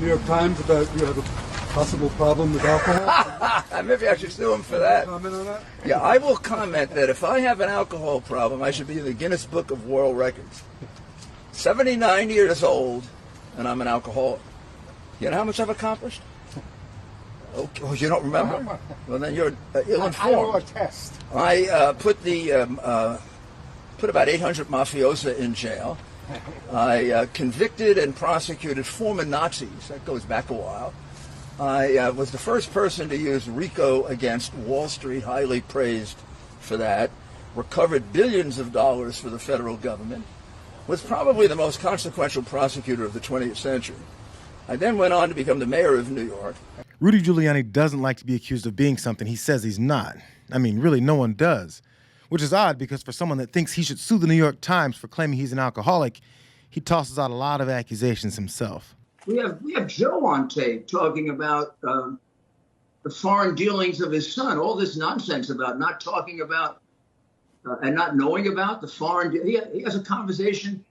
New York Times about you have a possible problem with alcohol? Maybe I should sue him for that. Comment on that? Yeah, I will comment that if I have an alcohol problem, I should be in the Guinness Book of World Records. 79 years old, and I'm an alcoholic. You know how much I've accomplished? Okay. Oh, you don't remember? Well, then you're ill-informed. I owe a test. I put about 800 mafiosi in jail. I convicted and prosecuted former Nazis. That goes back a while. I was the first person to use RICO against Wall Street, highly praised for that. Recovered billions of dollars for the federal government. Was probably the most consequential prosecutor of the 20th century. I then went on to become the mayor of New York. Rudy Giuliani doesn't like to be accused of being something he says he's not. I mean, really, no one does. Which is odd because for someone that thinks he should sue the New York Times for claiming he's an alcoholic, he tosses out a lot of accusations himself. We have Joe on tape talking about the foreign dealings of his son, all this nonsense about not talking about and not knowing about the foreign. He has a conversation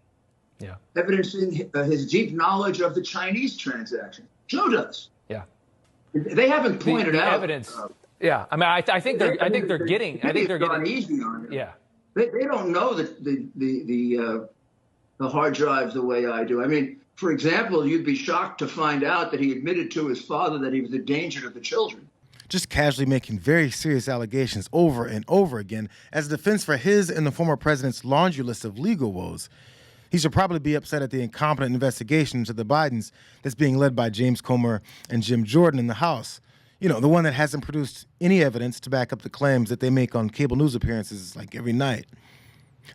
evidencing his deep knowledge of the Chinese transaction. Joe does. Yeah. They haven't pointed the out evidence. Yeah, I mean, I think they're getting easy on it. Yeah, they don't know the hard drives the way I do. I mean, for example, you'd be shocked to find out that he admitted to his father that he was a danger to the children. Just casually making very serious allegations over and over again as a defense for his and the former president's laundry list of legal woes. He should probably be upset at the incompetent investigation into the Bidens that's being led by James Comer and Jim Jordan in the House. You know, the one that hasn't produced any evidence to back up the claims that they make on cable news appearances like every night.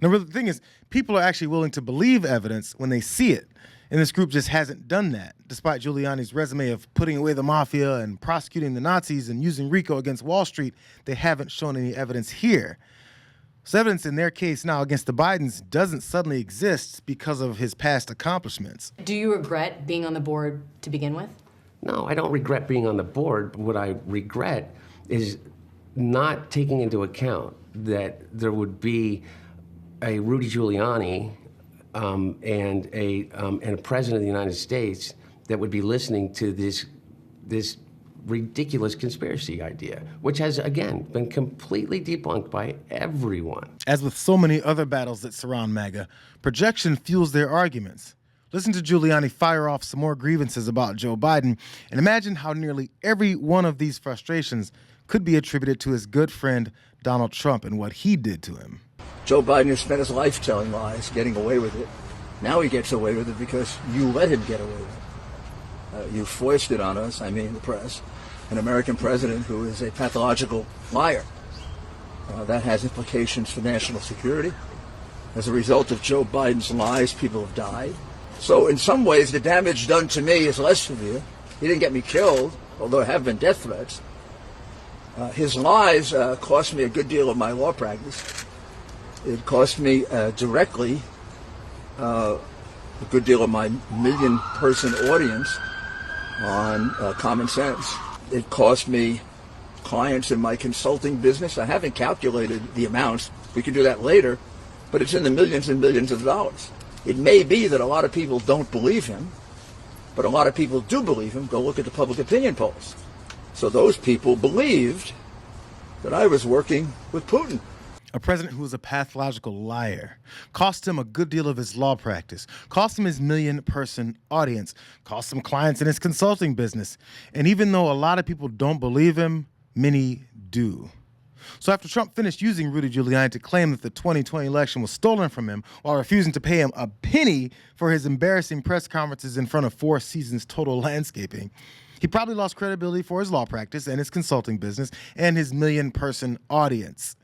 Now, the thing is, people are actually willing to believe evidence when they see it. And this group just hasn't done that, despite Giuliani's resume of putting away the mafia and prosecuting the Nazis and using RICO against Wall Street. They haven't shown any evidence here. So evidence in their case now against the Bidens doesn't suddenly exist because of his past accomplishments. Do you regret being on the board to begin with? No, I don't regret being on the board. What I regret is not taking into account that there would be a Rudy Giuliani and a president of the United States that would be listening to this ridiculous conspiracy idea, which has, again, been completely debunked by everyone. As with so many other battles that surround MAGA, projection fuels their arguments. Listen to Giuliani fire off some more grievances about Joe Biden and imagine how nearly every one of these frustrations could be attributed to his good friend Donald Trump and what he did to him. Joe Biden has spent his life telling lies, getting away with it. Now he gets away with it because you let him get away with it. You foisted on us, I mean the press, an American president who is a pathological liar. That has implications for national security. As a result of Joe Biden's lies, people have died. So in some ways, the damage done to me is less severe. He didn't get me killed, although there have been death threats. His lies cost me a good deal of my law practice. It cost me directly a good deal of my million-person audience on Common Sense. It cost me clients in my consulting business. I haven't calculated the amounts. We can do that later, but it's in the millions and millions of dollars. It may be that a lot of people don't believe him, but a lot of people do believe him. Go look at the public opinion polls. So those people believed that I was working with Putin. A president who was a pathological liar, cost him a good deal of his law practice, cost him his million-person audience, cost him clients in his consulting business. And even though a lot of people don't believe him, many do. So after Trump finished using Rudy Giuliani to claim that the 2020 election was stolen from him while refusing to pay him a penny for his embarrassing press conferences in front of Four Seasons Total Landscaping, he probably lost credibility for his law practice and his consulting business and his million-person audience.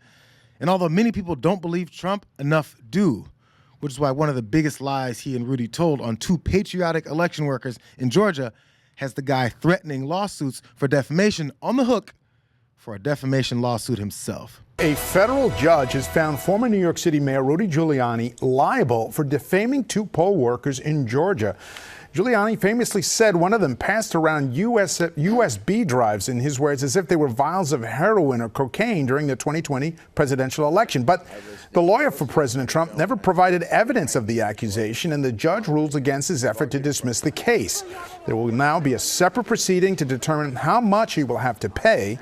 And although many people don't believe Trump, enough do, which is why one of the biggest lies he and Rudy told on two patriotic election workers in Georgia has the guy threatening lawsuits for defamation on the hook for a defamation lawsuit himself. A federal judge has found former New York City Mayor Rudy Giuliani liable for defaming two poll workers in Georgia. Giuliani famously said one of them passed around USB drives, in his words, as if they were vials of heroin or cocaine during the 2020 presidential election. But the lawyer for President Trump never provided evidence of the accusation, and the judge rules against his effort to dismiss the case. There will now be a separate proceeding to determine how much he will have to pay.